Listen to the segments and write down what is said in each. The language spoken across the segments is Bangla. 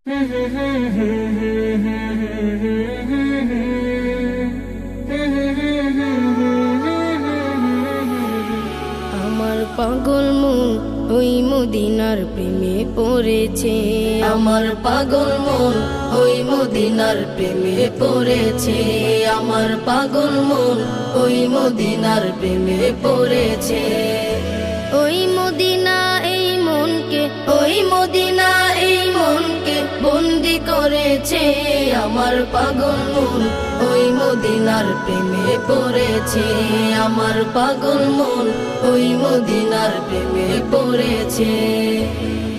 আমার পাগল মন ওই মদিনার প্রেমে পড়েছে, আমার পাগল মন ওই মদিনার প্রেমে পড়েছে, আমার পাগল মন ওই মদিনার প্রেমে পড়েছে। ওই মদিনা এই মনকে, ওই মদিনা এই মনকে বন্দি করেছে, আমার পাগল মন ওই মদিনার প্রেমে পড়েছে, আমার পাগল মন ওই মদিনার প্রেমে পড়েছে।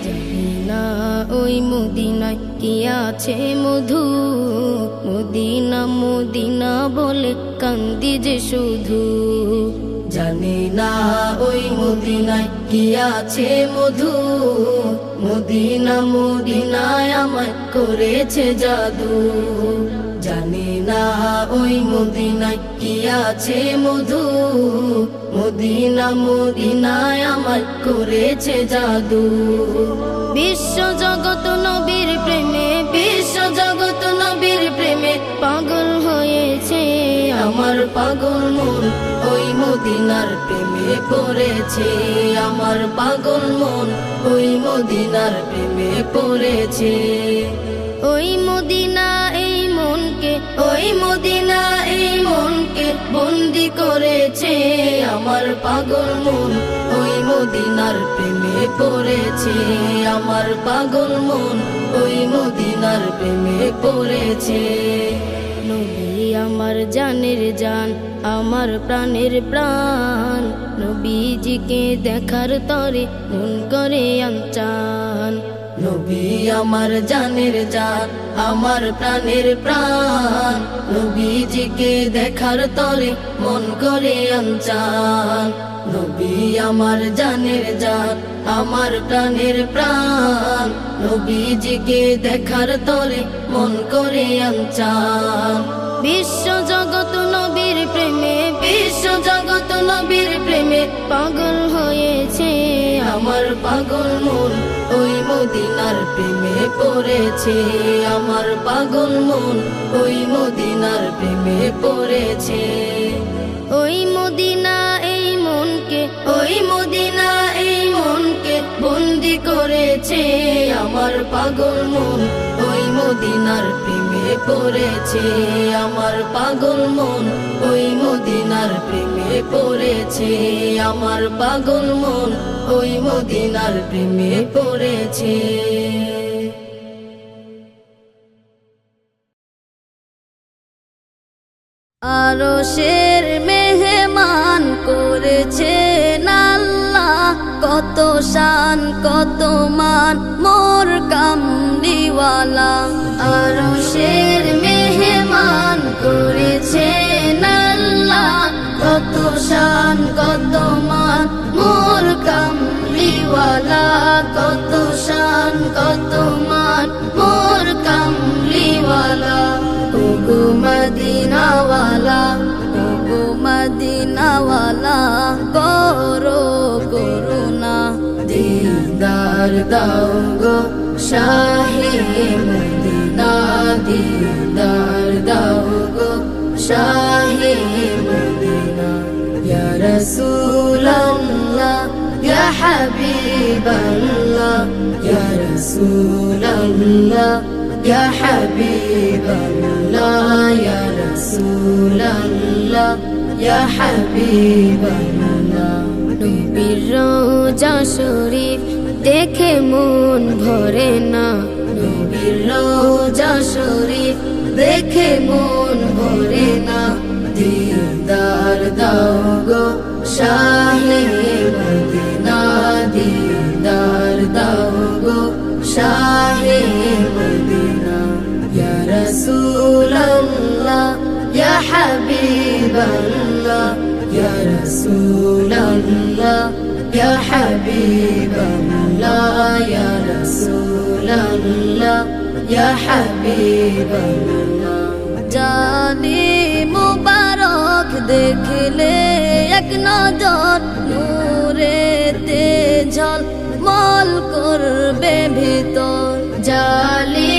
জানি না ওই মদিনায় কি আছে মধু, মদিনা মদিনা বলে কান্দি যে শুধু। জানি না ওই মদিনায় কি আছে মধু, মদিনা মদিনায় আমায় করেছে জাদু। জানি না ওই মদিনায় কি আছে মধু, মদিনা মদিনায় আমায় করেছে জাদু। বিশ্ব জগৎ নবীর প্রেমে, বিশ্ব জগৎ নবীর প্রেমে পাগল হয়েছে, আমার পাগল মন ওই মদিনার প্রেমে পড়েছে, আমার পাগল মন ওই মদিনার প্রেমে পড়েছে। ওই মদিনা এই মনকে, ওই মদিনা এই মনকে বন্দি করেছে, আমার পাগল মন ওই মদিনার প্রেমে পড়েছে, আমার পাগল মন ওই মদিনার প্রেমে পড়েছে। নবী আমার জানের জান, আমার প্রাণের প্রাণ, নবীজিকে দেখার তরে মন করে আনচান। নবী আমার জানের জান, আমার প্রাণের প্রাণ, নবীজিকে দেখার তরে মন করে আনচান। নবী আমার জানের জান, আমার প্রাণের প্রাণ, নবীজিকে দেখার তরে মন করে আনচান। বিশ্ব জগৎ নবীর প্রেমে, বিশ্ব জগৎ নবীর প্রেমে পাগল হয়েছে, আমার পাগল মন ওই মদিনার প্রেমে পড়েছে, আমার পাগল মন ওই মদিনার প্রেমে পড়েছে। ওই মদিনা এই মনকে, ওই মদিনা এই মনকে বন্দি করেছে, আমার পাগল মন ওই মদিনার প্রেমে পড়েছে, আমার পাগল মন ওই মদিনার প্রেমে পড়েছে, আমার পাগল মন ওই মদিনার প্রেমে পড়েছে। আরশের মেহমান করেছেন আল্লাহ, কত শান কত মান মোর কামলিওয়ালা। আরশের মেহমান করেছেন আল্লাহ, কত শান কত মান মোর কামলিওয়ালা, কত শান কত মান মোর কামলিওয়ালা। ওগো মদিনাওয়ালা, ওগো মদিনাওয়ালা, করো করুণা দিদার দাও গো শাহে মদিনা, দিদার দাও গো শাহে মদিনা। ইয়া রাসূলাল্লাহ ইয়া হাবিবাল্লাহ, ইয়া রাসূলাল্লাহ ইয়া হাবিবাল্লাহ, ইয়া রাসূলাল্লাহ ইয়া হাবিবাল্লাহ। নবীর রওজা শরীফ দেখে মন ভরে না, নবীর রওজা শরীফ দেখে মন ভরে না। দিদার দাও গো শাহে মদিনা, দিদার দাও গো শাহে মদিনা। ইয়া রাসূলাল্লাহ ইয়া হাবিবাল্লাহ, ইয়া রাসূলাল্লাহ ইয়া হাবিবাল্লাহ, ইয়া রাসূলাল্লাহ ইয়া হাবিবাল্লাহ। জানি মুবারক দেখলে এক নজর, নূরেতে ঝলমল করবে ভিতর, জালি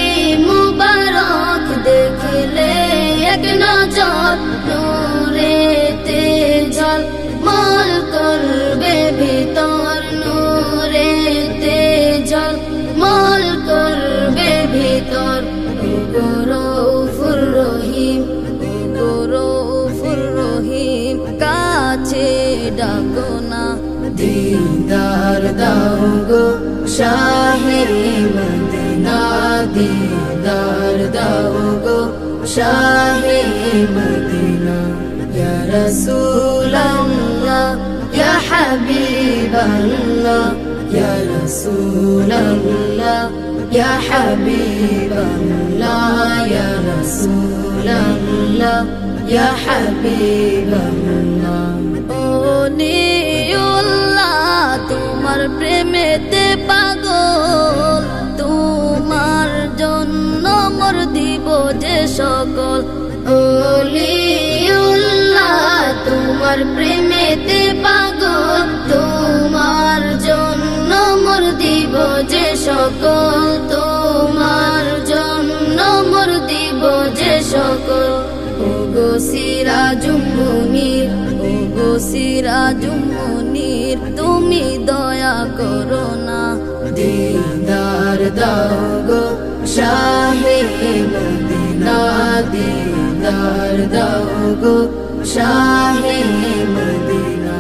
এক নজর নূরেতে ঝলমল করবে ভিতর, নূরেতে ঝলমল করবে ভিতর। রউফুর রহিম, রউফুর রহিম, কাছে ডাকো না। দিদার দাও গো শাহে মদিনা, দিদার দাও গো শাহে মদিনা। ইয়া রাসূলাল্লাহ ইয়া হাবিবাল্লাহ, ইয়া রাসূলাল্লাহ ইয়া হাবিবাল্লাহ, ইয়া রাসূলাল্লাহ ইয়া হাবিবাল্লাহ। ও নিউল্লাহ তোমার প্রেমেতে পাগল, তোমার জন্য মোর দিব যে সকল। ওলিউল্লাহ তোমার প্রেমেতে পাগল, তোমার জন্য মোর দিব যে সকল, তোমার জন্য মোর দিব যে সকল। ওগো সিরাজুম মুনির, ওগো সিরাজুম মুনির, তুমি দয়া করো না। দিদার দাও গো শাহে মদিনা, দিদার দাও গো শাহে মদিনা।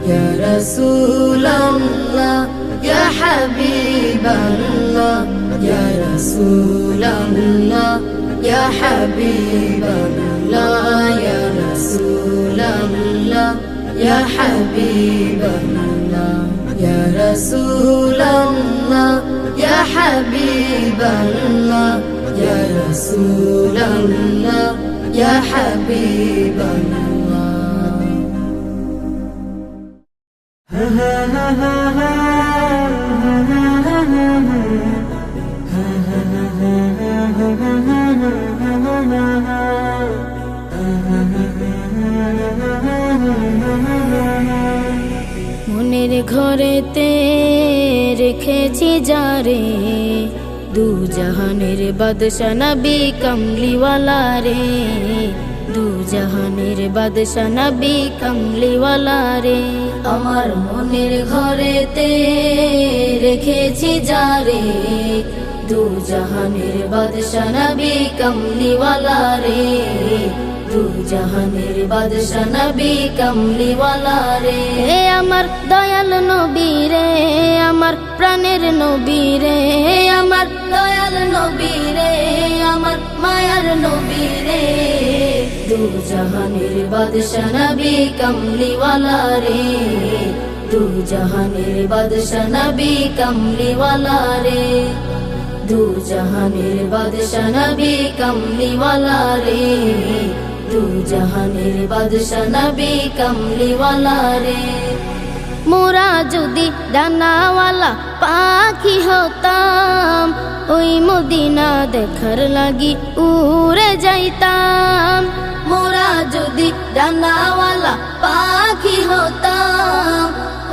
ইয়া রাসূলাল্লাহ ইয়া হাবিবাল্লাহ, ইয়া রাসূলাল্লাহ ইয়া হাবিবাল্লাহ, ইয়া রাসূলাল্লাহ ইয়া হাবিবাল্লাহ, ইয়া রাসূলাল্লাহ ইয়া হাবিবাল্লাহ, ইয়া রাসূলাল্লাহ ইয়া হাবিবাল্লাহ। মনের ঘরেতে রেখেছি যারে, দু জাহানের বাদশা নবী কমলিওয়ালা রে, দু জাহানের বাদশা নবী কমলিওয়ালা রে। আমার মনের ঘরেতে রেখেছি যারে, দু জাহানের বাদশা নবী কমলিওয়ালা রে, দু জাহানের বাদশা নবী কমলিওয়ালা রে। আমার দয়াল নবী রে, আমার প্রাণের নবী রে, আমার দয়াল নবী রে, আমার মায়ার নবী রে। দু জাহানের বাদশা নবী কমলিওয়ালা রে, দু জাহানের বাদশা নবী কমলিওয়ালা রে, দু জাহানের বাদশা নবী কমলিওয়ালা রে, দু জাহানের বাদশা নবী কমলিওয়ালা রে। মোরা যদি ডানাওয়ালা পাখি হতাম, ওই মদিনা দেখার লাগি উড়ে যাইতাম। মোরা যদি ডানাওয়ালা পাখি হতাম,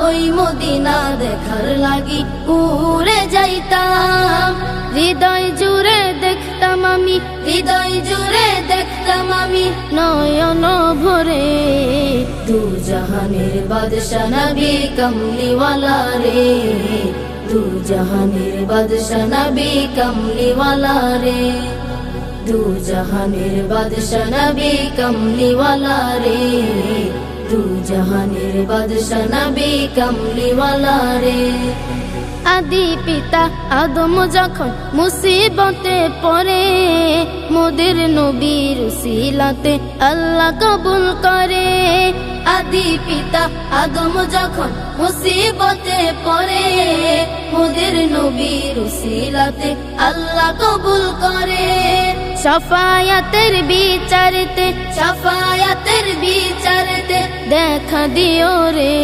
ওই মদিনা দেখার লাগি উড়ে যাইতাম। হৃদয় জুড়ে দেখতাম আমি, হৃদয় জুড়ে দেখতাম আমি নয়ন ভরে। দু জাহানের বাদশা নবী কমলিওয়ালা রে, দু জাহানের বাদশা নবী কমলিওয়ালা রে, দু জাহানের বাদশা নবী কমলিওয়ালা রে, দু জাহানের বাদশা নবী কমলিওয়ালা রে। আদি পিতা আদম যখন মুসিবতে পড়ে, মোদের নবীর উসিলাতে আল্লাহ কবুল করে। আদি পিতা আদম যখন মুসিবতে পড়ে, মোদের নবীর উসিলাতে আল্লাহ কবুল করে। শাফায়াতের বিচারতে, শাফায়াতের বিচারতে দেখা দিও রে।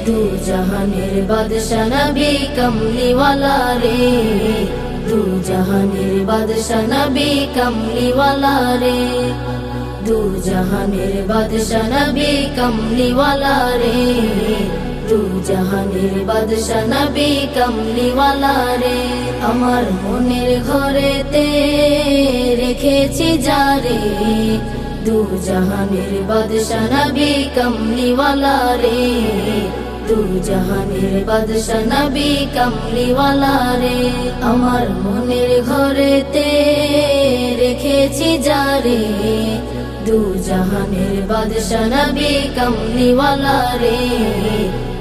দু জাহানের বাদশা নবী কমলিওয়ালা রে, দু জাহানের বাদশা নবী কমলিওয়ালা রে, দু জাহানের বাদশা নবী কমলিওয়ালা রে, দু জাহানের বাদশা নবী কমলিওয়ালা রে। আমার মনের ঘরেতে রেখেছি যারে দু জাহানের বাদশা নবী কমলিওয়ালা রে দু জাহানের বাদশা নবী কমলিওয়ালা রে আমার মনের ঘরেতে রেখেছি যারে দু জাহানের বাদশা নবী কমলিওয়ালা রে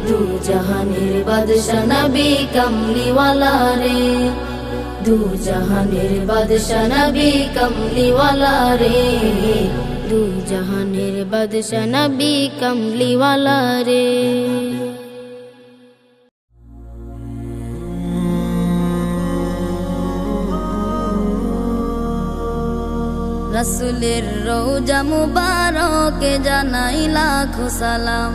দু জাহানের বাদশা নবী কমলিওয়ালা রে দু জাহানের বাদশা নবী কমলিওয়ালা রে দু জাহানের বাদশা নবী কমলিওয়ালা রে রাসূলের রওজা মুবারকে জানাই লাখো সালাম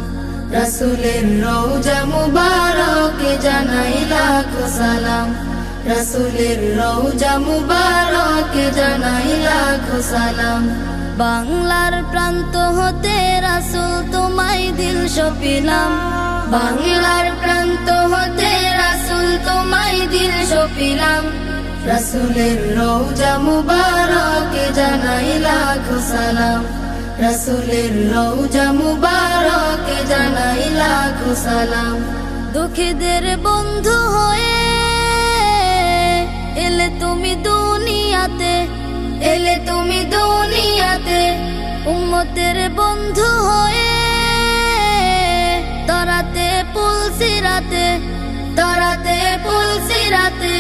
রাসূলের রওজা মুবারকে জানাই লাখো সালাম রাসূলের রওজা মুবারকে জানাই লাখো সালাম বাংলার প্রান্ত হতে রাসূল তোমায় দিল সপিলাম বাংলার প্রান্ত হতে রাসূল তোমায় দিল সপিলাম রাসূলের রওজা মুবারকে জানাই লাখো সালাম রাসূলের রওজা মুবারকে জানাই লাখো সালাম দুঃখীদের বন্ধু হয়ে এলে তুমি দুনিয়াতে এলে তুমি দুনিয়াতে উম্মতের বন্ধু হয়ে তরাতে পুলসিরাতে তরাতে পুলসিরাতে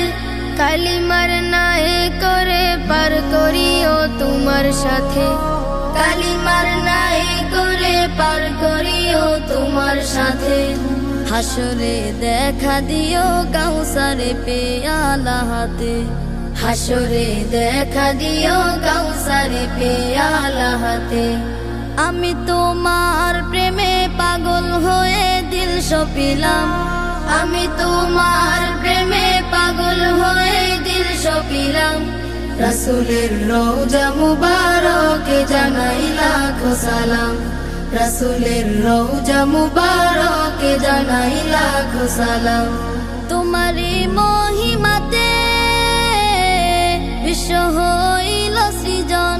কালিমার নাই করে পার করিও তোমার সাথে কালিমার নাই করে পার করিও তোমার সাথে হাসরে দেখা দিও কাউসারে পেয়ালা হাতে হাসরে দেখা দিও কাউসারে পেয়ালা হাতে আমি তোমার প্রেমে পাগল হয়ে দিল সপিলাম আমি তোমার প্রেমে পাগল হয়ে দিল সপিলাম রাসূলের রওজা মুবারকে জানাই লাখো সালাম রাসূলের রওজা মুবারকে জানাই লাখো সালাম তোমারই মহিমাতে বিশ্ব হইল সৃজন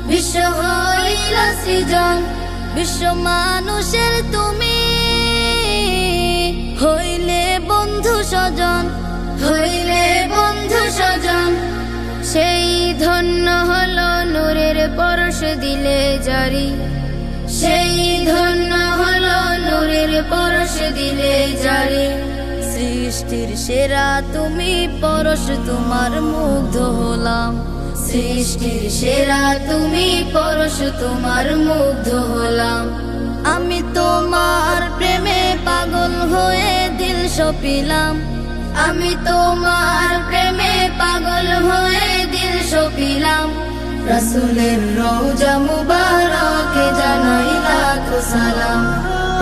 বিশ্ব হইল সৃজন বিশ্ব মানুষের তুমি হইলে বন্ধু স্বজন হইলে বন্ধু স্বজন সেই ধন্য হলো নূরের পরশ দিলে জারি সেই ধন্য হলো নূরের পরশ দিলে জারি সৃষ্টির সেরা তুমি পরশ তোমার মুগ্ধ হলাম সৃষ্টির সেরা তুমি পরশ তোমার মুগ্ধ হলাম আমি তোমার প্রেমে পাগল হয়ে দিল সপিলাম আমি তোমার প্রেমে পাগল হয়ে দিল সপিলাম রাসূলের রওজা মুবারকে জানাই লাখো সালাম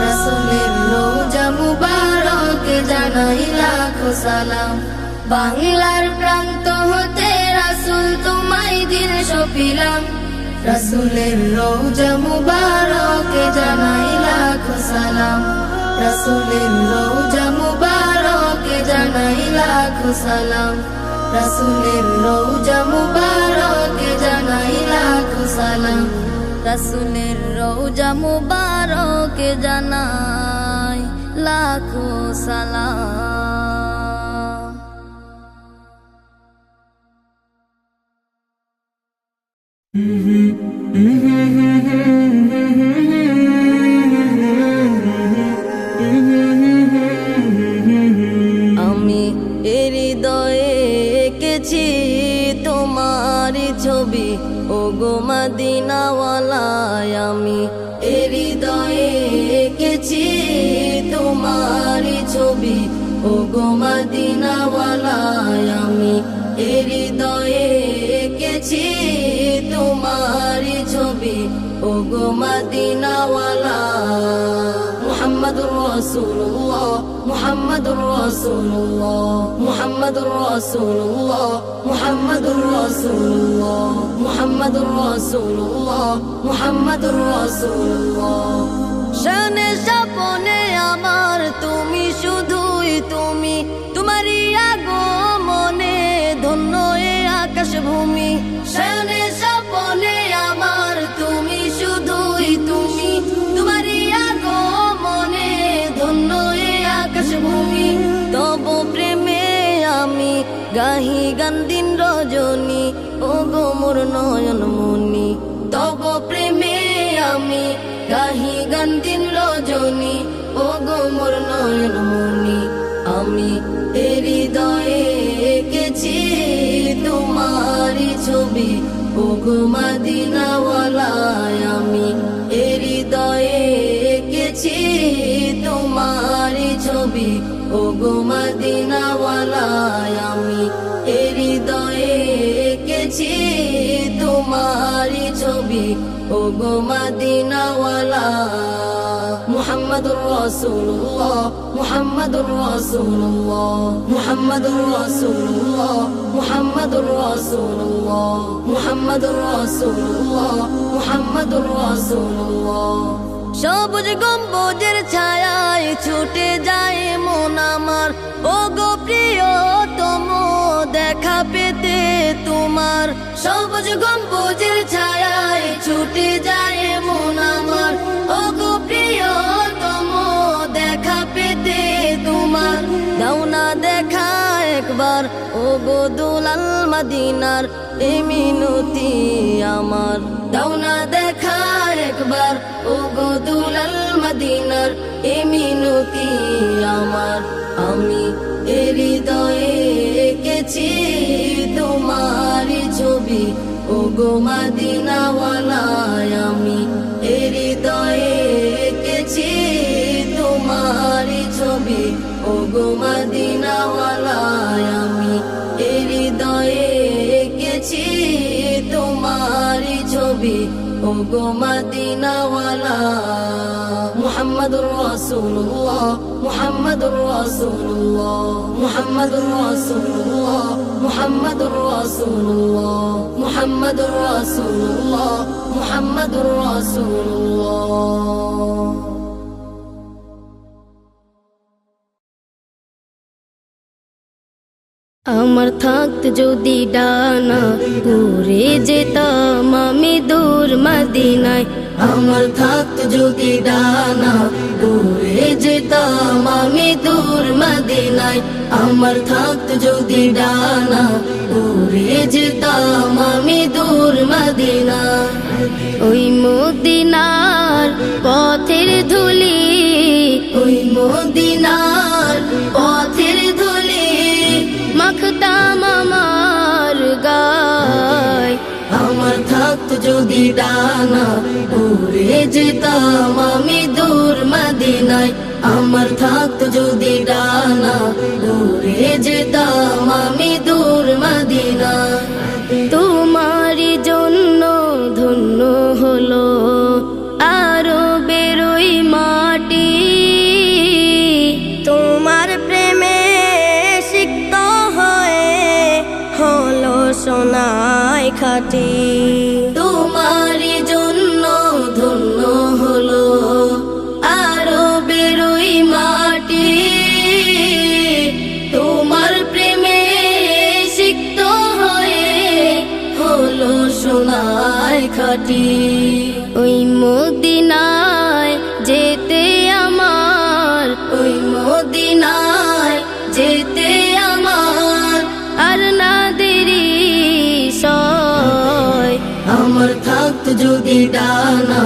রাসূলের রওজা মুবারকে জানাই লাখো সালাম বাংলার প্রান্ত হতে রাসূল তোমায় দিল সপিলাম রাসূলের রওজা মুবারকে জানাই লাখো সালাম রাসূলের রওজা মুবারকে জানাই লাখো সালাম রাসূলের রওজা মুবারকে জানাই লাখো সালাম রাসূলের রওজা মুবারকে জানাই লাখো সালাম আমি হৃদয়ে এঁকেছি তোমারি ছবি ও গো মদিনাওয়ালায় আমি হৃদয়ে এঁকেছি তোমারি ছবি ও গো মদিনাওয়ালায় আমি হৃদয়ে এঁকেছি তোমারি ছবি ও গো মদিনাওয়ালা মুহাম্মাদুর রাসূলুল্লাহ মুহাম্মাদুর রাসূলুল্লাহ মুহাম্মাদুর রাসূলুল্লাহ মুহাম্মাদুর রাসূলুল্লাহ মুহাম্মাদুর রাসূলুল্লাহ মুহাম্মাদুর রাসূলুল্লাহ শানে স্বপনে আমার তুমি শুধুই তুমি তোমারই আগমনে ধন্য এ আকাশ ভূমি শানে গান দিন রজনী ও গো মোর নয়ন মনি তব প্রেমে আমি গাহি গান দিন রজনী ও গো মোর নয়ন মনি আমি হৃদয়ে এঁকেছি তোমারি ছবি ও গো মদিনাওয়ালা আমি হৃদয়ে এঁকেছি তোমারি ছবি ও গো মদিনাওয়ালা আমি হৃদয়ে এঁকেছি তোমারি ছবি ও গো মদিনাওয়ালা মুহাম্মাদুর রাসূলুল্লাহ মুহাম্মাদুর রাসূলুল্লাহ মুহাম্মাদুর রাসূলুল্লাহ মুহাম্মাদুর রাসূলুল্লাহ মুহাম্মাদুর রাসূলুল্লাহ মুহাম্মাদুর রাসূলুল্লাহ সবুজ গম্বুজের ছায়ায় ছুটে যায় মন আমার ও গো প্রিয়তম দেখা পেতে তোমার সবুজ গম্বুজের ছায়ায় ছুটে যায় মন আমার ও গো প্রিয়তম দেখা পেতে তোমার দাও না দেখা একবার ও গো দুলাল মদিনার এই মিনতি আমার দাও না দেখা একবার ও গো দুলাল মদিনার এ মিনতি আমার আমি হৃদয়ে এঁকেছি তোমারি ছবি ও গো মদিনাওয়ালা আমি হৃদয়ে এঁকেছি তোমারি ছবি ও গো মদিনাওয়ালা আমি হৃদয়ে এঁকেছি তোমারি ছবি ও গো মদিনাওয়ালা মুহাম্মাদুর রাসূলুল্লাহ মুহাম্মাদুর রাসূলুল্লাহ মুহাম্মাদুর রাসূলুল্লাহ মুহাম্মাদুর রাসূলুল্লাহ মুহাম্মাদুর রাসূলুল্লাহ মুহাম্মাদুর রাসূলুল্লাহ আমার থাকতে যদি ডানা উড়ে যেতাম আমি দূর মদিনায় আমার থাকতে যদি ডানা উড়ে যেতাম আমি দূর মদিনায় আমার থাকতে যদি ডানা উড়ে যেতাম আমি দূর মদিনায় ওই মদিনার পথের ধুলি ওই মদিনার পথের ধুলি মাখতাম আমার গায় আমার থাকতে যদি ডানা উড়ে যেতাম আমি দূর মদিনায় আমার থাকতে যদি ডানা উড়ে যেতাম আমি দূর মদিনায় তোমারই জন্য ধন্য হলো আরো বেরোই মাটি তোমার প্রেমে সিক্ত হয়ে হলো সোনায় খাটি তোমারই জন্য ধন্য হলো আরো বেরোই মাটি তোমার প্রেমে সিক্ত হয়ে হলো সোনায় খাটি ওই মদিনায় যেতে আমার ওই মদিনায় যেতে আমার আর না দেরি সয় আমার থাকতে যদি ডানা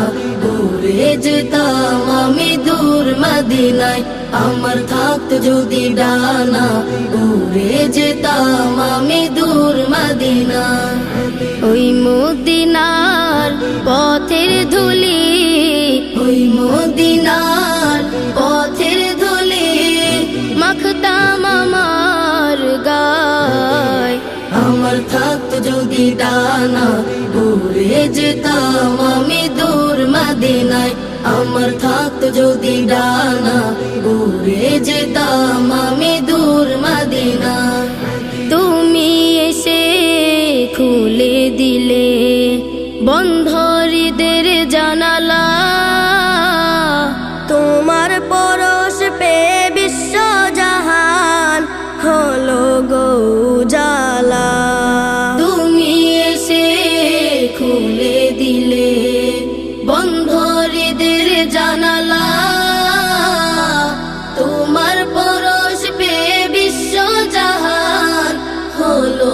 উড়ে যেতাম আমি দূর মদিনায় আমার থাকতে যদি ডানা উড়ে যেতাম আমি দূর মদিনায় ওই মদিনার পথের ধুলি ওই মদিনার পথের ধুলি মাখতাম আমার গায় আমার থাকতে যদি ডানা উড়ে যেতাম আমি দূর মদিনায় আমার থাকতে যদি ডানা উড়ে যেতাম আমি দূর মদিনায় তুমি এসে খুলে দিলে বন্ধ হৃদের জানালা তোমার পরশ পে বিশ্ব জাহান হলো গো জালা তুমি এসে খুলে দিলে বন্ধ হৃদের জানালা তোমার পরশ পে বিশ্ব জাহান হলো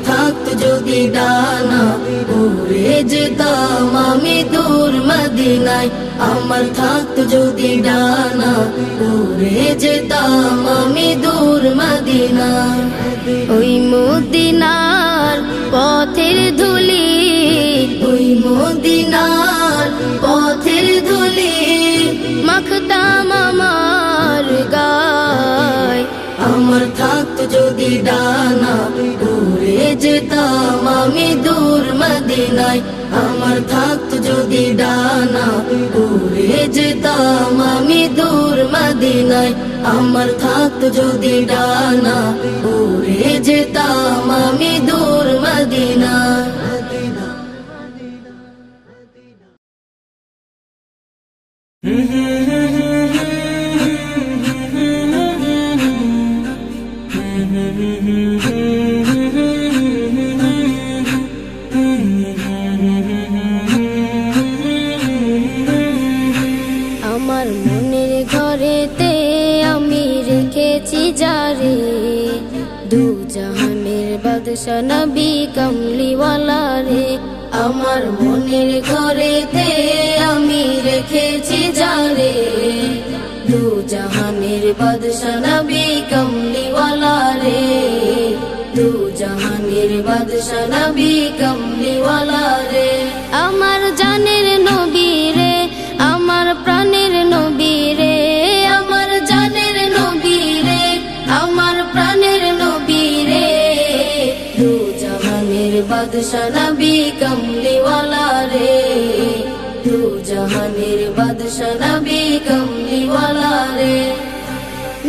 থাকতো যদি ডানা উড়ে যেতাম আমি দূর মদিনায় আমার থাকতো যদি ডানা উড়ে যেতাম আমি দূর মদিনায় ওই মদিনার পথের ধুলি, ওই মদিনার পথের ধুলি মাখতাম আমার গায়। আমার থাকতো যদি ডানা উড়ে যেতাম আমি দূর মদিনায় আমার থাকতো যদি ডানা উড়ে যেতাম আমি দূর মদিনায় আমার থাকতো যদি ডানা উড়ে যেতাম আমি দূর মদিনায় আমার মনের ঘরেতে আমি রেখেছি যারে, দু জাহানের বাদশা নবী কমলিওয়ালা রে। আমার মনের ঘরেতে আমি রেখেছি যারে, দু জাহানের বাদশা নবী কমলিওয়ালা রে, দু জাহানের বাদশা নবী কমলিওয়ালা রে। আমার জানের নবী রে, আমার প্রাণের নবী রে, আমার জানের নবী রে, আমার প্রাণের নবী রে, দু জাহানের বাদশা নবী কমলিওয়ালা রে, দু জাহানের বাদশা নবী কমলিওয়ালা রে।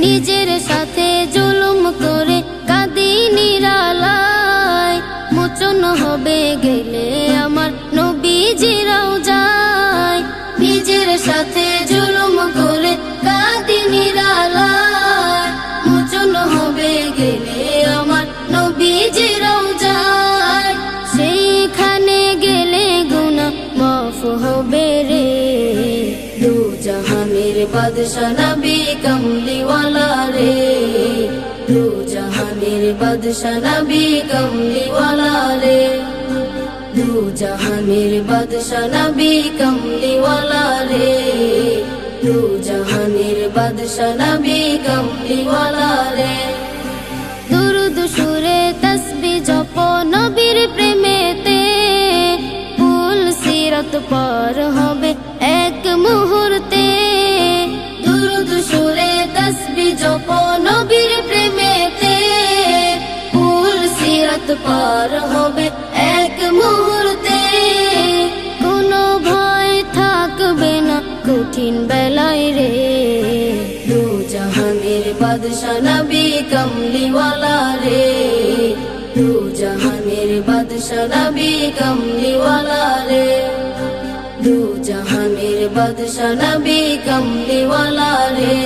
নিজের সাথে জুলুম করে কাঁদি নিরালায়, মোচন হবে গেলে আমার নবীজিরাও যায়। নিজের সাথে জুলুম করে কাঁদি নিরালায়, মোচন হবে গেলে আমার নবীজিরাও যায়। সেইখানে গেলে গুনাহ মাফ হবে রে, দু জাহানের বাদশা নবী কমলিওয়ালা রে, দু জাহানের বাদশা নবী কমলিওয়ালা রে, দু জাহানের বাদশা নবী কমলিওয়ালা রে, দু জাহানের বাদশা নবী কমলিওয়ালা রে। দুরুদ সুরে তসবিহ জপ নবীর প্রেমেতে, ফুল সিরাত পার হবে এক মুহূর্তে। দুরুদ সুরে তসবিহ জপ নবীর প্রেমেতে, ফুল সিরাত পার হবে এক মুহূর্তে। কোনো ভয় থাকবে না কঠিন বেলায় রে, দু জাহানের বাদশা নবী কমলিওয়ালা রে, দু জাহানের বাদশা নবী কমলিওয়ালা রে, দু জাহানের বাদশা নবী কমলিওয়ালা রে,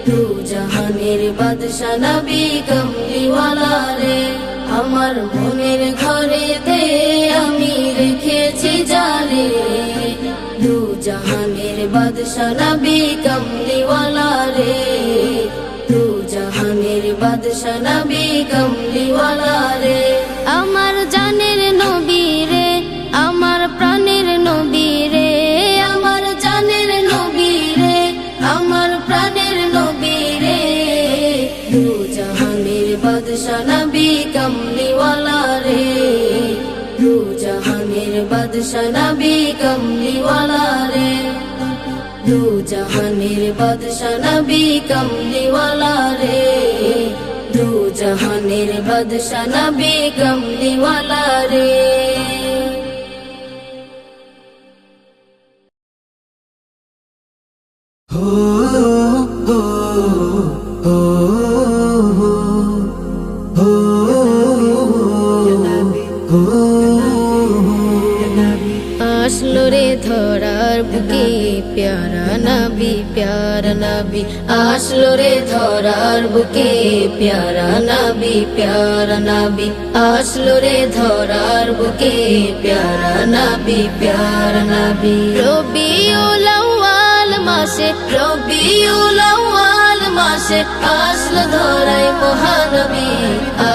দু জাহানের বাদশা নবী কমলিওয়ালা রে। আমার মনের ঘরেতে আমি রেখেছি যারে, দু জাহানের বাদশা নবী কমলিওয়ালা রে, দু জাহানের বাদশা নবী কমলিওয়ালা রে। আমার জানের নবী রে, আমার প্রাণের নবী রে, আমার জানের নবী রে, আমার প্রাণের নবী রে, দু জাহানের বাদশা নবী কমলিওয়ালা রে, দু জাহানের বাদশা নবী কমলিওয়ালা রে, দু জাহানের বাদশা নবী কমলিওয়ালা রে, দু জাহানের বাদশা নবী কমলিওয়ালা রে। আসলো রে ধরার বুকে প্যারা নবী, প্যারা নবী আসলো রে ধরার বুকে প্যারা নবী, প্যারা নবী আসলো রে ধরার বুকে প্যারা নবী, প্যারা নবী। রবিউল আউয়াল মাসে, রবিউল আউয়াল মাসে আসলো ধরায় মহানবী,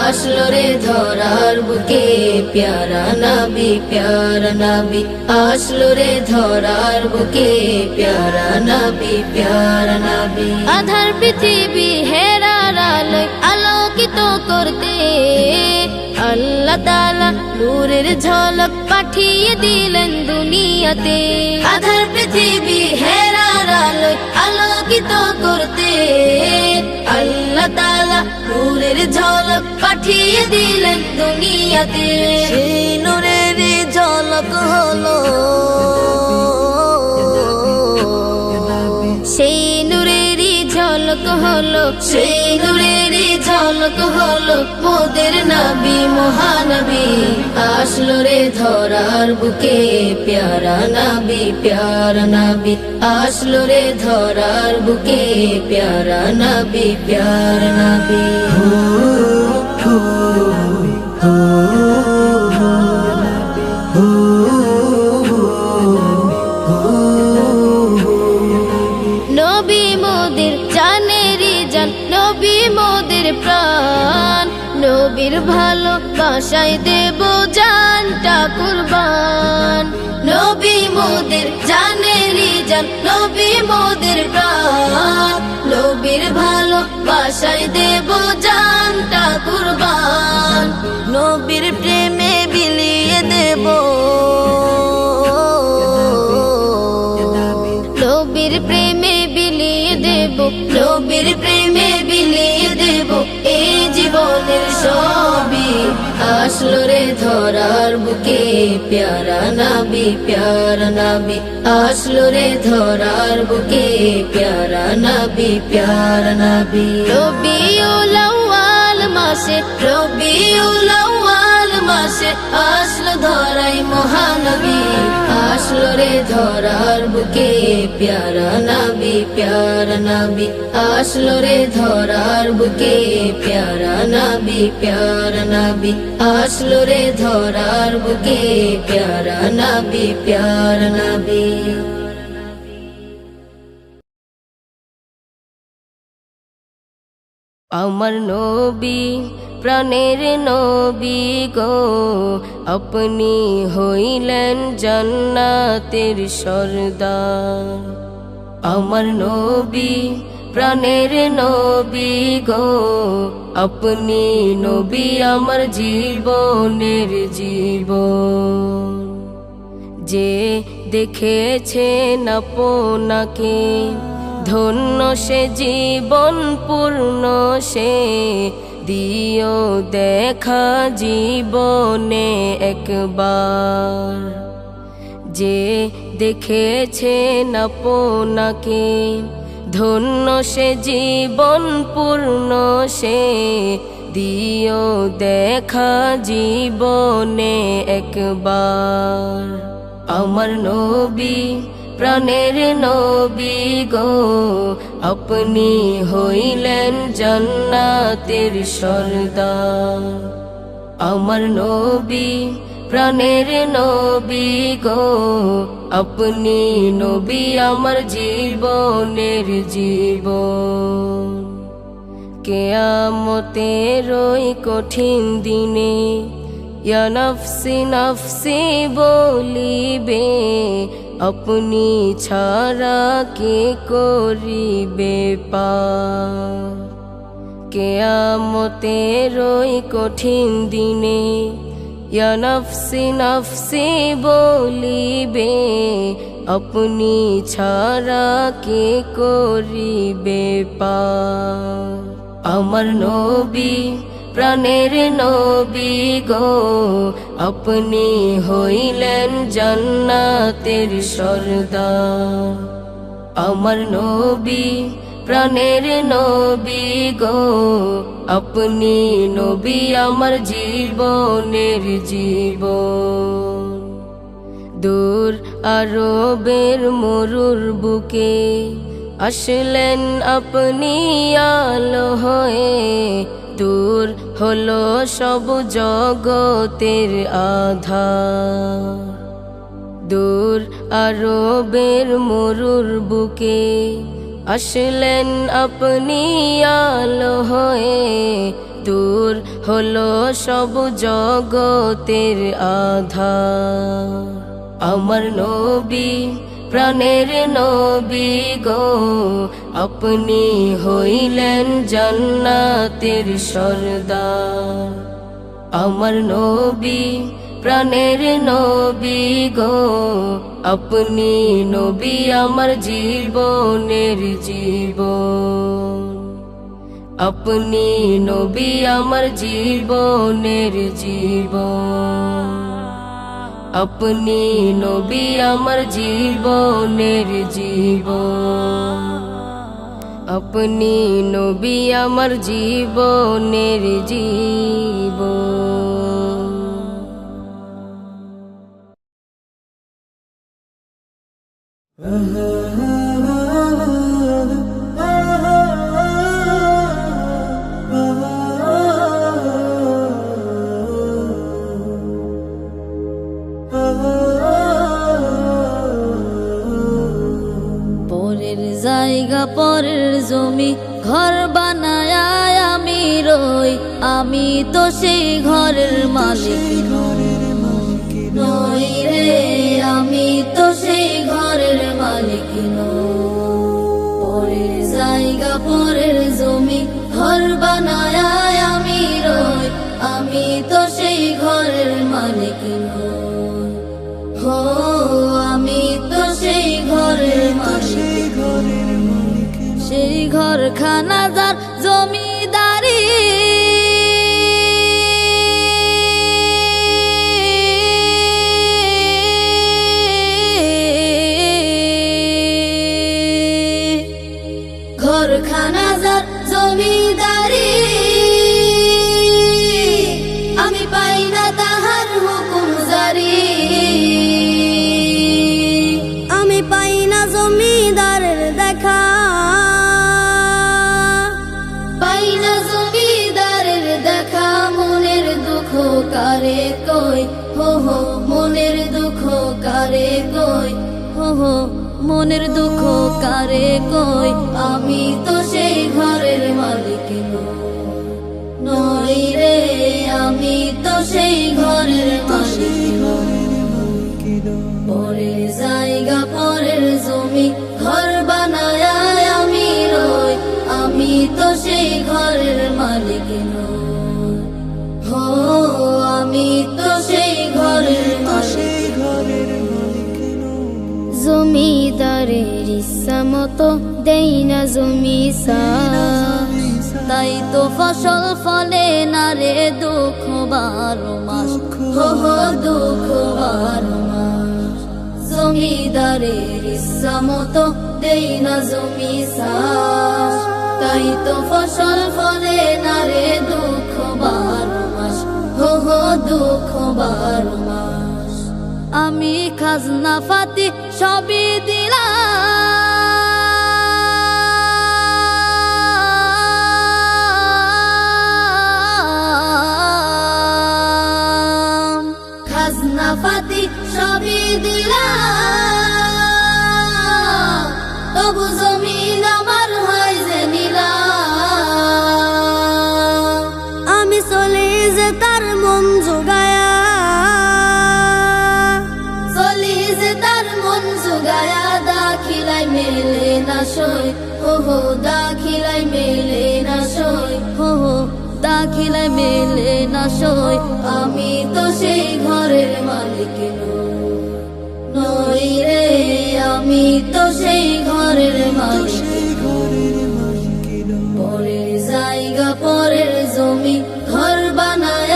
আসলো রে ধরার বুকে প্যারা নবী, প্যারা নবী আসলো রে ধরার বুকে প্যারা নবী, প্যারা নবী। আধার পৃথিবী হেরার আলোয় আলোকিত করতে আল্লাহ তাআলা নূরের ঝলক পাঠিয়ে দিলেন দুনিয়াতে। আধার পৃথিবী হেরার আলোয় আলোকিত করতে আল্লাহ তাআলা নূরের ঝলক পাঠিয়ে দিলেন দুনিয়াতে। সেই নূরের ঝলক হলো, সেই নূরেরই ঝলক হলো, সেই নূরেরই ঝলক হলো মোদের নবী মহানবী, আসলো রে ধরার বুকে প্যারা নবী, প্যারা নবী আসলো রে ধরার বুকে প্যারা নবী, প্যারা নবী। নবী মোদের জানেরই জান, নবী মোদের প্রাণ, নবীর ভালোবাসায় দেব জানটা কুরবান। নবী মোদের জানেরই জান, নবী মোদের প্রাণ, নবীর ভালোবাসায় দেব জানটা কুরবান। নবীর প্রেমে বিলিয়ে দেব, নবীর প্রেমে বিলিয়ে দেব, নবীর প্রেমে বিলিয়ে দেব এই জীবনের সবই, আসলো রে ধরার বুকে প্যারা নবী, প্যারা নবী আসলো রে ধরার বুকে প্যারা নবী, প্যারা নবী। রবিউল আউয়াল মাসে, রবিউল আউয়াল মাসে আসলো ধরাই মহানবী, আসলো রে ধরার বুকে প্যারা নবী, প্যারা নবী আসলো রে ধরার বুকে প্যারা নবী, প্যারা নবী আসলো রে ধরার বুকে প্যারা নবী, প্যারা নবী। আমার নবী প্রাণের নবী গো, আপনি হইলেন জান্নাতের সরদার। আমার নবী প্রাণের নবী গো, আপনি নবী আমার জীবনের জীবন। যে দেখেছেন আপনাকে ধন্য সে জীবন পূর্ণ, সে দিও দেখা জীবনে একবার। যে দেখেছেন আপনাকে ধন্য সে জীবন পূর্ণ, সে দিও দেখা জীবনে একবার। আমার নবী প্রাণের নবী গো, আপনি হইলেন জান্নাতের সরদার। আমার নবী প্রাণের নবী গো, আপনি নবী আমার জীবনের জীবন। কিয়ামতের ওই কঠিন দিনে ইয়া নফসি নফসি বলিবে, আপনি ছাড়া কে করিবে পার। কিয়ামতের ওই কঠিন দিনে ইয়া নফসি নফসি বলিবে, আপনি ছাড়া কে করিবে পার। আমার নবী প্রাণের নবী গো, আপনি হইলেন জান্নাতের সরদার। আমার নবী প্রাণের নবী গো, আপনি নবী আমার জীবনের জীবন। দূর আরবের মরুর বুকে আসলেন আপনি আলো হয়ে, দূর হলো সব জগতের আধার। দূর আরবের মরুর বুকে আসলেন আপনি আলো হয়ে, দূর হলো সব জগতের আধার। আমার নবী প্রাণের নবী গো, আপনি হইলেন জান্নাতের সরদার। আমার নবী প্রাণের নবী গো, আপনি নবী আমার জীবনের জীবন। আপনি নবী আমার জীবনের জীবন। আপনি নবী আমার জীবনের জীবন। আপনি নবী আমার জীবনের জীবন। পরের জায়গা পরের জমি ঘর বানায় আমি রই, আমি তো সেই ঘরের মালিক নই রে, আমি তো সেই ঘরের মালিক নই। পরের জায়গা পরের জমি ঘর বানায় আমি রই, আমি তো সেই ঘরের মালিক নই। হো আমি তো সেই ঘরের মালিক, সেই ঘরখানা যার জমিদারি, ঘরখানা যার জমিদারি, আমি পাই না তাহার হুকুম জারি। আমি পাই না জমিদারের দেখা, পাই না জমিদারের দেখা। মনের দুঃখ কারে কই, হো হো মনের দুঃখ কারে কই, হো হো মনের দুঃখ কারে কই। আমি তো সেই ঘরের মালিক নই রে, আমি তো সেই ঘরের মালিক। পরের জায়গা পরের জমি ঘর বানায় আমি রই, আমি তো সেই ঘরের মালিক নই। হো আমি তো সেই ঘরের মালিক। জমিদারের ইচ্ছা মতো দেই না জমি চাষ, তাই তো ফসল ফলে না রে দুঃখ 12 মাস, হো হো দুঃখ 12 মাস। জমিদারের ইচ্ছা মতো দেই না জমি চাষ, তাই তো ফসল ফলে না রে দুঃখ 12 মাস, হো হো দুঃখ 12 মাস। আমি খাজনা ফাতি সবই দিলাম, খাজনা ফাতি সবই দিলাম, তবু জমিন আমার হয় যে নিলাম। আমি চলে যে তার মন জোগায়া, দাখিলাই মেলে না সই, হো হো দাখিলাই মেলে না সই, হো হো দাখিলাই মেলে না সই। আমি তো সেই ঘরের মালিক নই রে, আমি তো সেই ঘরের মালিক। পরের জায়গা পরের জমি ঘর বানায়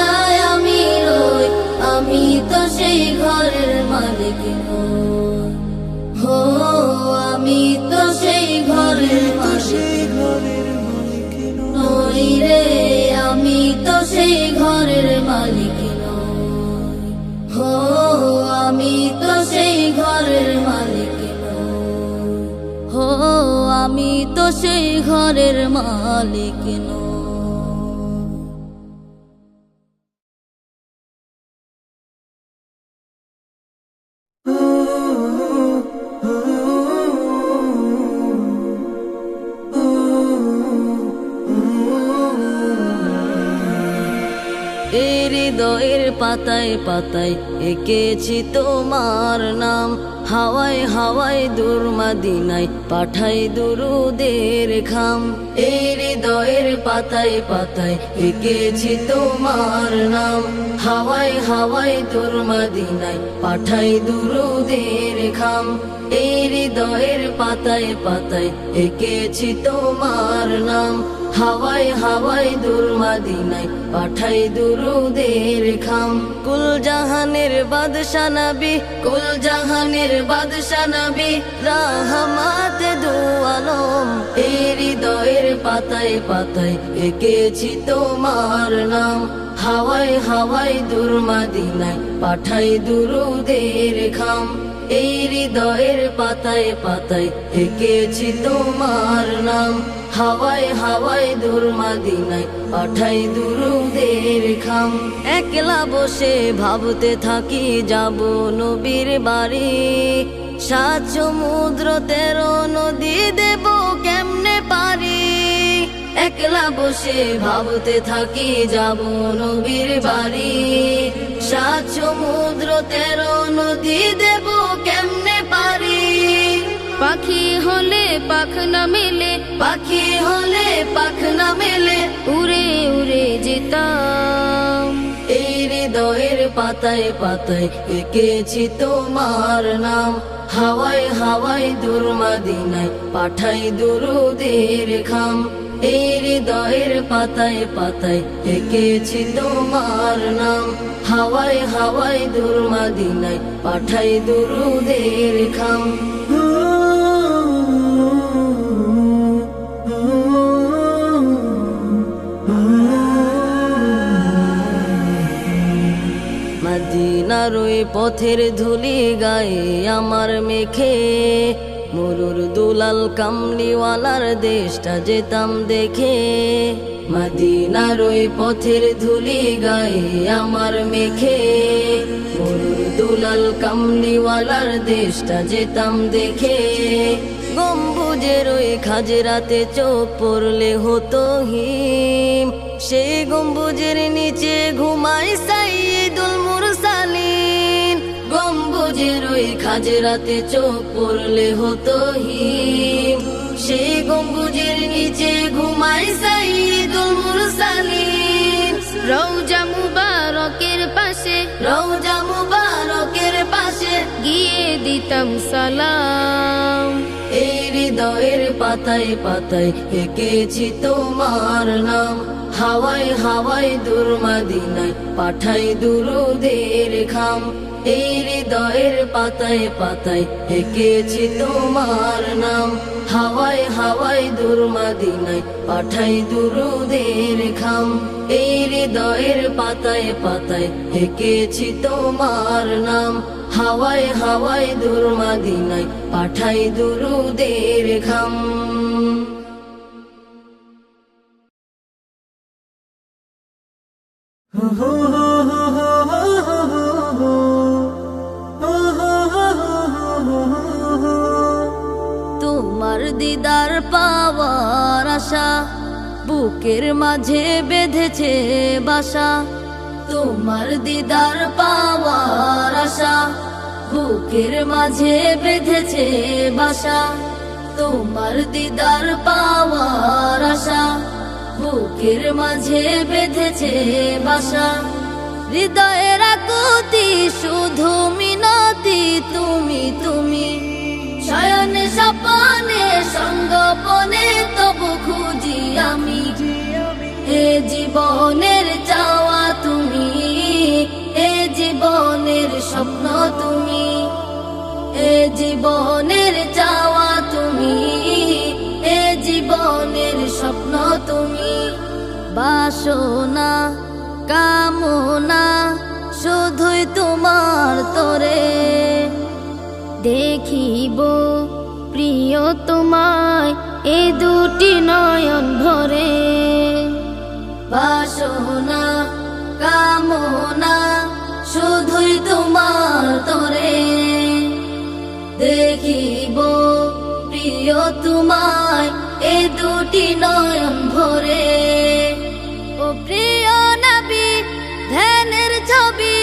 আমি রই, আমি তো সেই ঘরের মালিক নই। হো আমি তো সেই ঘরের মালিক নই রে, আমি তো সেই ঘরের মালিক নই। হো আমি তো সেই ঘরের মালিক নই। হো আমি তো সেই ঘরের মালিক নই। পাতায় পাতায় এঁকেছি তোমার নাম, হাওয়ায় হাওয়ায় দূর মদিনায় পাঠাই দুরুদের খাম। এই হৃদয়ের পাতায় পাতায় এঁকেছি তোমার নাম, হাওয়ায় হাওয়ায় দূর মদিনায় পাঠাই দুরুদের খাম। এই হৃদয়ের পাতায় পাতায় এঁকেছি তোমার নাম, হাওয়ায় হাওয়ায় দূর মদিনায় পাঠাই দুরুদের খাম। কুল জাহানের বাদশা নবী, কুল জাহানের বাদশা নবী, রাহমাত দু আলম। এই হৃদয়ের পাতায় পাতায় এঁকেছি তোমার নাম, হাওয়ায় হাওয়ায় দূর মদিনায় পাঠাই দুরুদের খাম। এই হৃদয়ের পাতায় পাতায় এঁকেছি তোমার নাম, হাওয়ায় হাওয়ায় দূর মদিনায় পাঠাই দুরুদের খাম। একলা বসে ভাবতে থাকি যাব নবীর বাড়ি, 7 সমুদ্র 13 নদী দেব কেমনে পারি। একলা বসে ভাবতে থাকি যাব নবীর বাড়ি, 7 সমুদ্র 13 নদী দেব কেমনে পারি। পাখি হলে পাখ না মেলে, পাখি হলে পাখ না মেলে, উড়ে উড়ে যেতাম। এই হৃদয়ের পাতায় পাতায় এঁকেছি তোমার নাম, হাওয়ায় হাওয়ায় দূর মদিনায় পাঠাই দুরুদের খাম। এই হৃদয়ের পাতায় পাতায় এঁকেছি তোমার নাম, হাওয়ায় হাওয়ায় দূর মদিনায় পাঠাই দুরুদের খাম। মদিনার ওই পথের ধুলি গায়ে আমার মেখে, মরুর দুলাল কামলিওয়ালার দেশটা যেতাম দেখে। মদিনার ওই পথের ধুলি গায়ে আমার মেখে, মরুর দুলাল কামলিওয়ালার দেশটা যেতাম দেখে। গম্বুজের ওই খাজরাতে চোখ পড়লে হতো হিম, সেই গম্বুজের নিচে ঘুমাই সাইয়্যিদুল মুরসালিন। গম্বুজের ওই খাজরাতে চোখ পড়লে হতো হিম, সেই গম্বুজের নিচে ঘুমাই সাইয়্যিদুল মুরসালিন। রওজা মুবারকের পাশে, রওজা মুবারকের পাশে গিয়ে দিতাম সালাম। এই হৃদয়ের পাতায় পাতায় এঁকেছি তোমার নাম, হাওয়ায় হাওয়ায় দূর মদিনায় পাঠাই দুরুদের খাম। এই হৃদয়ের পাতায় পাতায় এঁকেছি তোমার নাম, হাওয়ায় হাওয়ায় দূর মদিনায় পাঠাই দুরুদের খাম। এই হৃদয়ের পাতায় পাতায় এঁকেছি তোমার নাম, হাওয়ায় হাওয়ায় দূর মদিনায় পাঠাই দুরুদের খাম। তোমার দিদার পাওয়ার আশা বুকের মাঝে বেঁধেছে বাসা, তোমার দিদার পাওয়ার আশা বুকের মাঝে বেঁধেছে বাসা। তোমার দিদার পাওয়ার আশা বুকের মাঝে বেঁধেছে বাসা। হৃদয়ের আকুতি শুধু মিনতি তুমি তুমি, শয়নে স্বপনে সঙ্গপনে তবু খুঁজি আমি। এ জীবনের চাওয়া তুমি, এ জীবনের স্বপ্ন তুমি, এ জীবনের চাওয়া তুমি, এ জীবনের স্বপ্ন তুমি। বাসনা কামনা শুধুই তোমার তরে, দেখিব প্রিয় তোমায় এ দুটি নয়ন ভরে। বাসনা কামনা শুধুই তোমার তরে, দেখিব প্রিয় তোমায় এ দুটি নয়ন ভরে। ও প্রিয় নবী ধ্যানের ছবি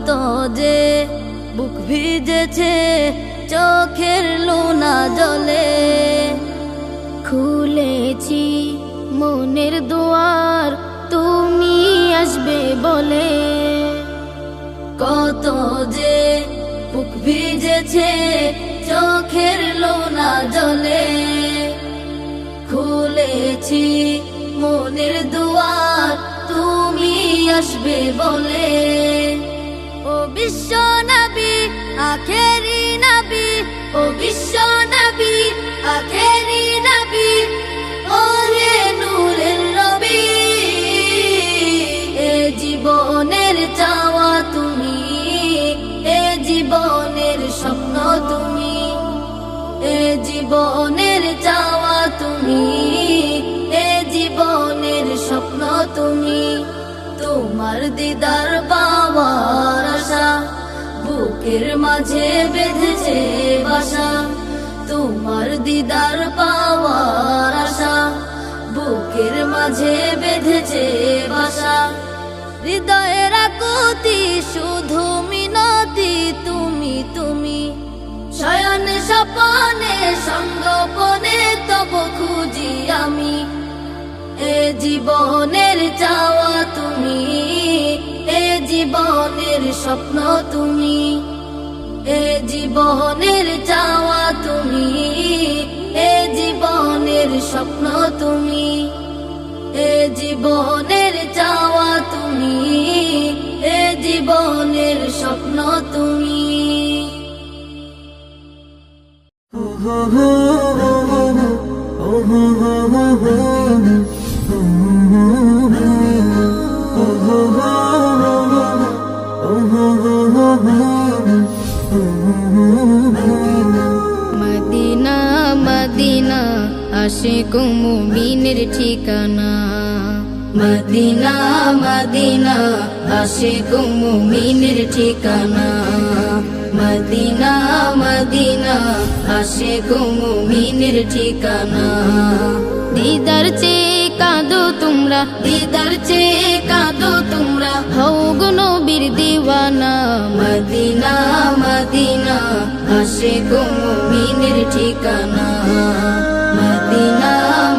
কত যে বুক ভিজেছে চোখের লোনা জলে। খুলেছি মনের দুয়ার তুমি আসবে বলে। কত যে বুক ভিজেছে চোখের লোনা জলে। খুলেছি মনের দুয়ার তুমি আসবে বলে। ও বিশ্ব নবী আখেরি নবী, ও বিশ্ব নবী আখেরি নবী, ও হে নূরের নবী। এ জীবনের চাওয়া তুমি, এ জীবনের স্বপ্ন তুমি, এ জীবনের চাওয়া তুমি, এ জীবনের স্বপ্ন তুমি। তোমার দিদার পাওয়ার আশা বুকের মাঝে বেঁধেছে বাসা। তোমার দিদার পাওয়ার আশা বুকের মাঝে বেঁধেছে বাসা। হৃদয়ের আকুতি শুধু মিনতি তুমি তুমি। শয়ন স্বপনে সঙ্গোপনে তব খুঁজি আমি। এ জীবনের চাওয়া তুমি, এ জীবনের স্বপ্ন তুমি, এ জীবনের চাওয়া তুমি, এ জীবনের স্বপ্ন তুমি, এ জীবনের চাওয়া তুমি, এ জীবনের স্বপ্ন তুমি। মদিনা মদিনা আশিক মুমিনের ঠিকানা। মদিনা মদিনা আশিক মুমিনের ঠিকানা। মদিনা মদিনা আশিক মুমিনের ঠিকানা। দিদার চেয়ে কাঁদো তোমরা, দিদার চেয়ে কাঁদো তোমরা, হও গো নবীর দিওয়ানা। মদিনা মদিনা আশিক মুমিনের ঠিকানা। মদিনা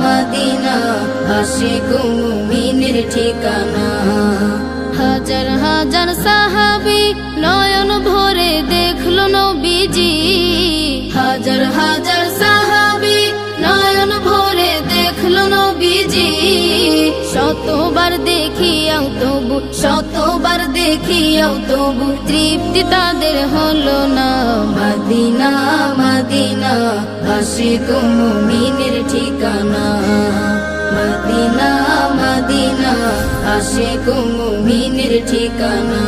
মদিনা আশিক মুমিনের ঠিকানা। হাজার হাজার সাহাবী নয়ন ভরে দেখলো নবীজি। হাজার হাজার সাহাবী নয়ন ভরে দেখলো নবীজি। শতবার দেখিয়াও তবু, শতবার দেখিয়াও তবু তৃপ্তি তাদের হলো না। মদিনা মদিনা আশিক মুমিনের ঠিকানা। মদিনা মদিনা আশিক মুমিনের ঠিকানা।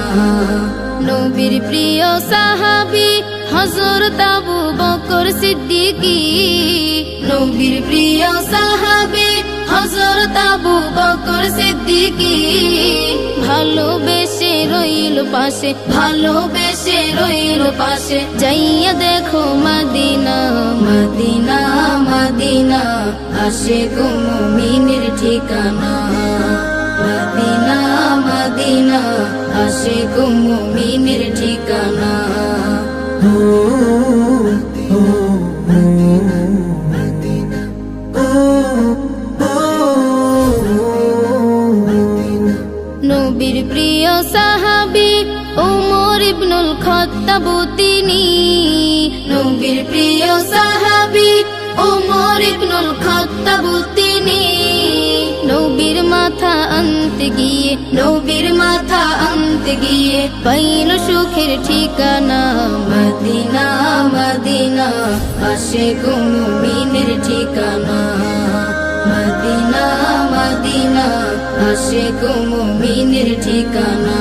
নবীর প্রিয় সাহাবী হযরত আবু বকর সিদ্দিকী। নবীর প্রিয় সাহাবী হযরত আবু বকর সিদ্দিকী। ভালোবেসে রইল পাশে, ভালোবেসে রইল পাশে, যাইয়া দেখো মদিনা। মদিনা মদিনা আশিক মুমিনের ঠিকানা। মদিনা মদিনা আশিক মুমিনের ঠিকানা। নবীর প্রিয় সাহাবী ওমর ইবনুল খাত্তাব তিনি। নবীর প্রিয় সাহাবী ওমর ইবনুল খাত্তাব তিনি। নবীর মাথা আনতে গিয়ে, নবীর মাথা আনতে গিয়ে পাইল সুখের ঠিকানা। মদিনা মদিনা আশিক মুমিনের ঠিকানা। মদিনা মদিনা আশিক মুমিনের ঠিকানা।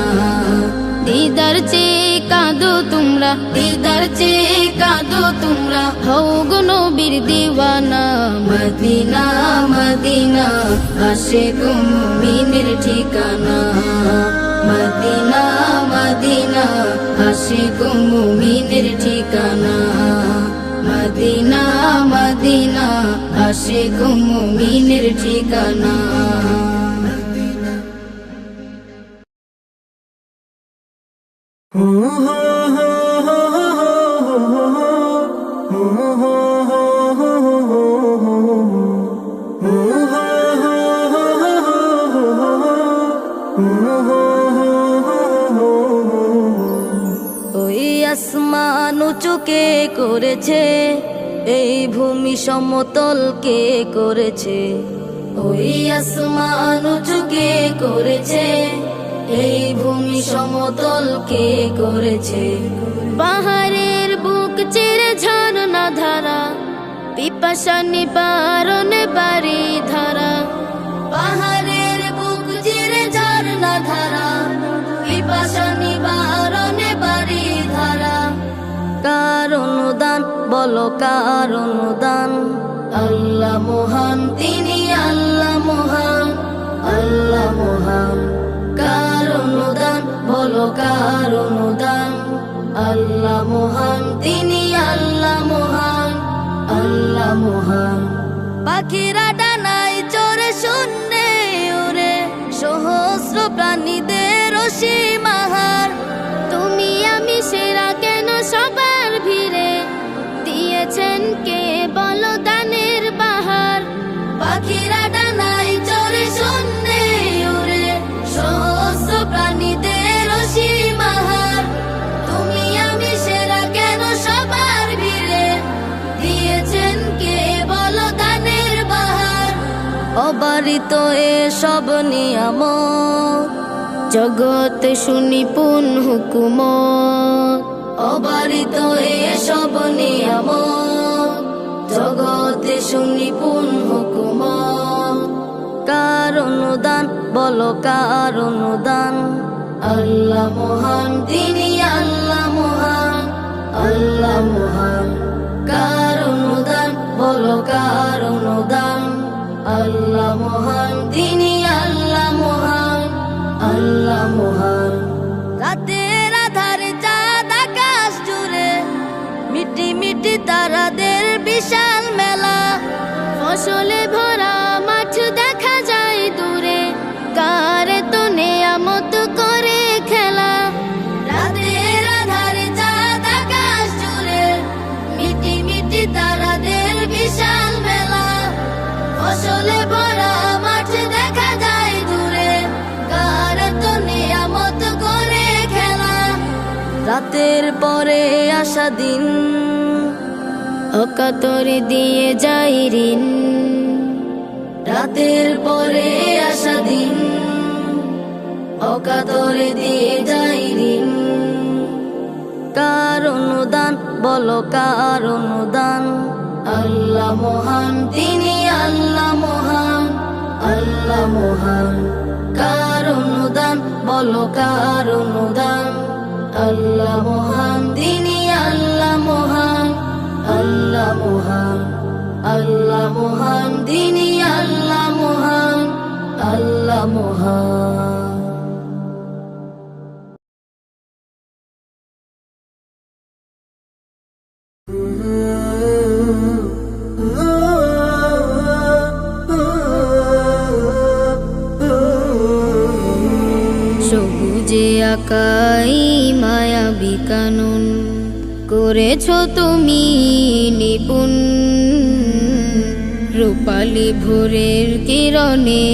দিদার চেয়ে কাঁদো তোমরা, দিদার চেয়ে কাঁদো তোমরা, হও গো নবীর দিওয়ানা। মদিনা মদিনা আশিক মুমিনের ঠিকানা। মদিনা মদিনা আশিক মুমিনের ঠিকানা। মদিনা মদিনা আশিক মুমিনের ঠিকানা। ওই আসমান উঁচু কে করেছে, এই ভূমি সমতল কে করেছে। ওই আসমান উঁচু কে করেছে, এই ভূমি সমতল কে করেছে। পাহাড়ের বুক চিরে ঝর্ণা ধারা, পিপাসা নিবারণে বাড়ি ধারা। পাহাড়ের বুক চিরে ঝর্ণা ধারা, পিপাসা নিবারণে বাড়ি ধারা। কার অনুদান বলো কার অনুদান, আল্লাহ মহান তিনি আল্লাহ মহান, আল্লাহ মহান। কার অনুদান বলো কার অনুদান, আল্লাহ মহান তিনি আল্লাহ মহান, আল্লাহ মহান। পাখিরা ডানায় চড়ে শূন্যে উড়ে, সহস্র প্রাণীদের অসীম আহার। তুমি আমি সেরা কেন সবার ভিড়ে, দিয়েছেন কে বলো দানের বাহার। পাখিরা ডানায় চড়ে শূন্যে উড়ে, সহস্র প্রাণীদের অসীম আহার। তুমি আমি সেরা কেন সবার ভিড়ে, দিয়েছেন কে বলো দানের বাহার। অবারিত এসব নিয়ামত, জগতে সুনিপুণ হুকুমত। অবারিত এসব নিয়ামত, জগতে সুনিপুণ হুকুমত। কার অনুদান বলো কার অনুদান, আল্লাহ মহান তিনি আল্লাহ মহান, আল্লাহ মহান। কার অনুদান বলো কার অনুদান, আল্লাহ মহান তিনি আল্লাহ মহান, আল্লাহ মহান। রাতের আধারে চাঁদ আকাশ জুড়ে, মিটি মিটি তারাদের বিশাল মেলা। ফসলে ভরা মাঠ দেখা যায় দূরে, কার তো নেয়ামত করে খেলা। রাতের আধারে চাঁদ আকাশ জুড়ে, মিটি মিটি তারাদের বিশাল মেলা। ফসলে ভরা মাঠ দেখা যায় দূরে, কার তো নিয়ামত করে খেলা। রাতের পরে আসা দিন, অকাতরে দিয়ে যাই ঋণ। রাতের পরে আসা দিন, অকাতরে দিয়ে যাই ঋণ। কার অনুদান বলো কার অনুদান, আল্লাহ মহান তিনি আল্লাহ মহান, আল্লাহ মহান। কার অনুদান বলো কার অনুদান, আল্লাহ মহান তিনি আল্লাহ মহান, আল্লাহ মহান। আল্লাহ মহান তিনি আল্লাহ মহান, আল্লাহ মহান। সবুজে আকাই মায়াবী কানুন, করেছ তুমি নিপুণ। রূপালী ভোরের কিরণে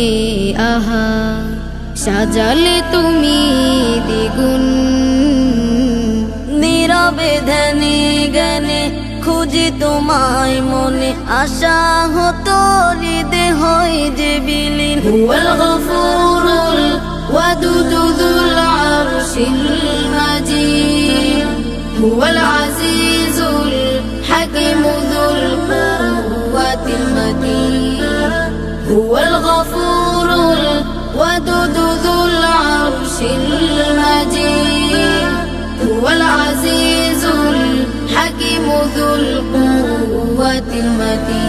আহা, সাজালে তুমি দ্বিগুণ। নীরবে ধ্যানে জ্ঞানে খুঁজি তোমায় মনে, আশা হতো হৃদে হয় যে বিলীন। হুয়াল গফুরুল ওয়াদুদ যুল আরশিল মাজিদ, হুয়াল আজিজুল হাকিম যুল কুওয়াতিল মাতিন। হুয়াল গফুরুল ওয়াদুদ যুল আরশিল মাজিদ, হুয়াল আজিজুল হাকিম যুল কুওয়াতিল মাতিন।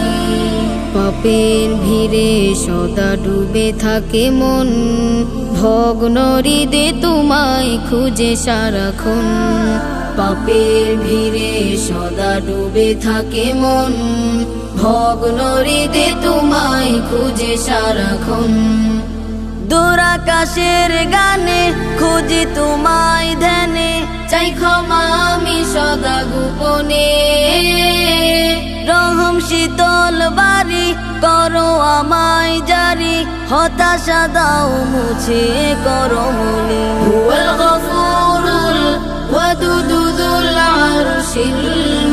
পাপের ভিড়ে সদা ডুবে থাকে মন, ভগ্ন হৃদে তোমায় খুঁজে সারাক্ষণ। পাপের ভিড়ে সদা ডুবে থাকে মন, ভগ্ন হৃদে তোমায় খুঁজে সারাক্ষণ। দূর আকাশের গানে খুঁজি তোমায় ধ্যানে, চাই ক্ষমা আমি সদা গোপনে। রহম শীতল বাড়ি করো আমায় জারি, হতাশা দাও মুছে করো মলি। হুয়াল গফুরুল ওয়াদুদু যুল আরশিল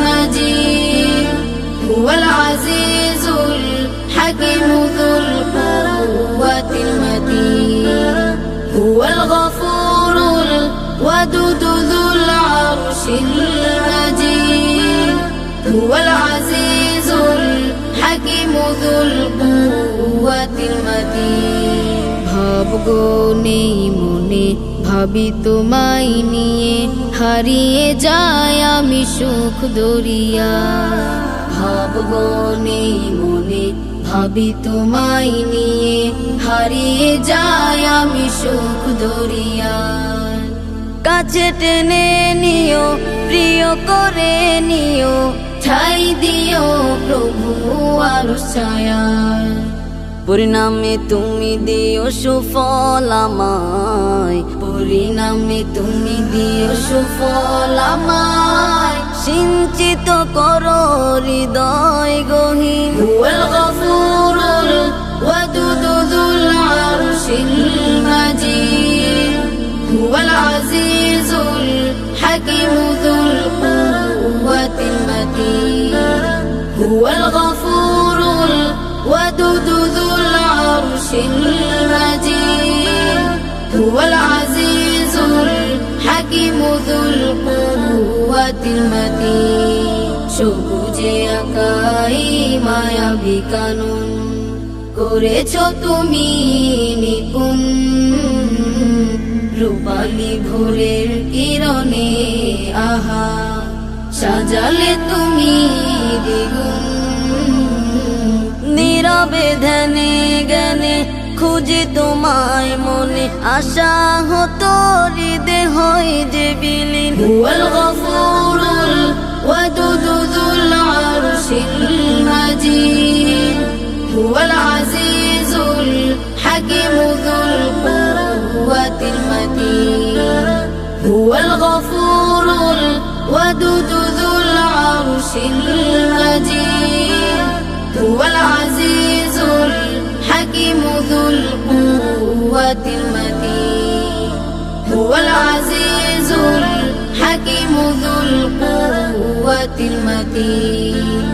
মাজিদ, হুয়াল আজিজুল হাকিমু যুল কুওয়াতিল মাতিন। হুয়াল গফুরুল ওয়াদুদু যুল আরশিল মাজিদ, হুয়াল আজিজুল হাকিমু যুল কুওয়াতিল মাতিন। ভাবগো নেই মনে ভাবি তোমায় নিয়ে, হারিয়ে যায় আমি সুখ দরিয়া। ভাবগো নেই মনে ভাবি তোমায় নিয়ে, হারিয়ে যায় আমি সুখ দরিয়া। কাছে টেনে নিও প্রিয় করে নিও, ঠাই দিও প্রভু আরশ ছায়ায়। পরিণামে তুমি দিও সুফল আমায়, পরিণামে তুমি দিও সুফল আমায়। সিঞ্চিত করো হৃদয় গহীন। হুয়াল গফুরুল ওয়াদুদু যুল আরশিল মাজিদ, হুয়াল আজিজুল হাকিমু যুল কুওয়াতিল মাতিন। হুয়াল গফুরুল ওয়াদুদু যুল আরশিল মাজিদ, হুয়াল আজিজুল হাকিমু যুল কুওয়াতিল মাতিন। সবুজে আঁকাই মায়াবী কানুন করেছো তুমি নিপুণ, রূপালী ভোরের কিরণে আহা সাজালে তুমি দ্বিগুণ। নীরবে ধ্যানে জ্ঞানে খুঁজি তোমায় মনে, আশা হতো হৃদে হয় যে বিলীন। হুয়াল গফুরুল ওয়াদুদু যুল আরশিল মাজিদ, হুয়াল আজিজুল হাকিমু যুল কুওয়াতিল মাতিন। হুয়াল গফুরুল ওয়াদুদু যুল আরশিল মাজিদ, হুয়াল আজিজুল হাকিমু যুল কুওয়াতিল মাতিন। হুয়াল আজিজুল হাকিমু যুল কুওয়াতিল মাতিন।